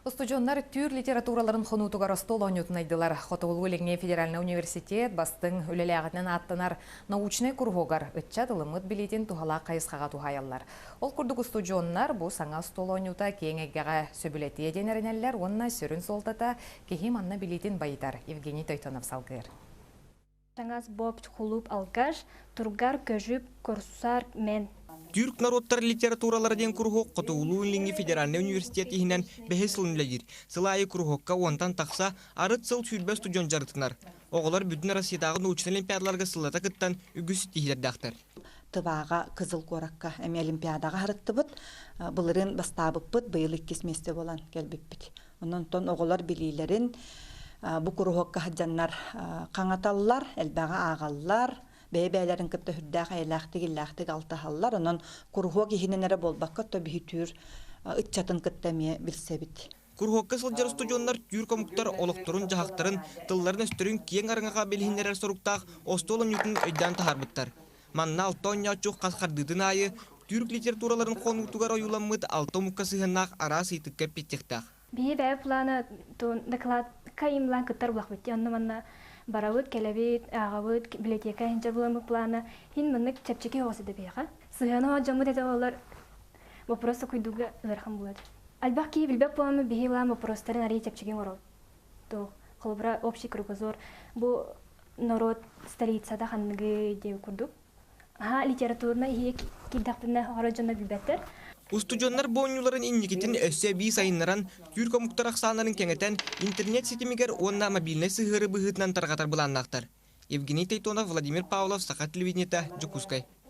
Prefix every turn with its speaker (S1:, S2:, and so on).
S1: Студионнар түр литератураларын хонутугар стол онютнайдылар. Хотовулгулегне федеральный университет бастың үлелегінен аттанар научный кургогар ытча дылымыт билетин тухала кайысқаға тухаялар. Ол курдук студионнар бу саңа стол онюта кеңегеға сөбілетие денерінелер, онна сүрін солтата кехим анна билетин байытар. Евгений Тойтонов салгыр.
S2: Таңас боб хулуп алгаш, тургар көжүп корсусар мен.
S3: Türk народтар литератураларден кургок Котоулуунлинги федеральный университет ихинен бехесылынлегир. Сылайы кургокка онтан тақса арыт сыл сүрбе студион жарытынар. Оғылар бүтін Россиядағы научный олимпиадаларға сылата кыттан үгіс тихилердақтар.
S4: Тыбаға кызыл коракка әме олимпиадаға арыттыбыт, бұлырын бастабыппыт, бұйылық кесместе болан келбіппіт. Онын тон оғылар билейлерін бұ кургокка хаджаннар қаңаталлар, әлбәға ағаллар, бәйбәйләрін кытты хүрдәқ әйләқтік алтахаллар, онын кургок ихиненері болбаққа тобихи түр үтчатын кыттамия білсебіт.
S3: Кургокка сылжар студионнар түрк омуктар олықтырын жағақтарын, тылларын өстірін кең арыңаға белхинерер соруқтақ остолын үтін өйдан тахарбыттар. Манна алтон ячуқ қасқардыдын айы, түрк литератураларын қонуқтуғар ойуламмыд алты омукка сығынақ ара сыйтыққа петтектақ.
S2: Бие бәй планы доклад кайымлан кыттар бұлақ бітті. Онны манна баравыт, келебет, ағавыт, библиотека хинчар буламык планы. Хин маннык чәпчеке оғасыды бейға. Сығыны жамыд әді олар вопросы күйдуға ылархан болады. Альбақ кей білбәк боламы бейі бұлам вопростарын арей чәпчекен орал. Қолыбыра общий кругозор. Бұл народ столицада ханныгы деу күрдік. Литературна ие килдақтына орajana билбәттер.
S3: Устудионнар бонюларын инникитин өссө бий сайыннаран түрк омуктар аксаанарын кеңетен интернет сетимигер онна мобильный сыгыры быһытынан таргатар буланнактар. Евгений Тойтонов, Владимир Павлов, Саха телевидениета, Жукускай.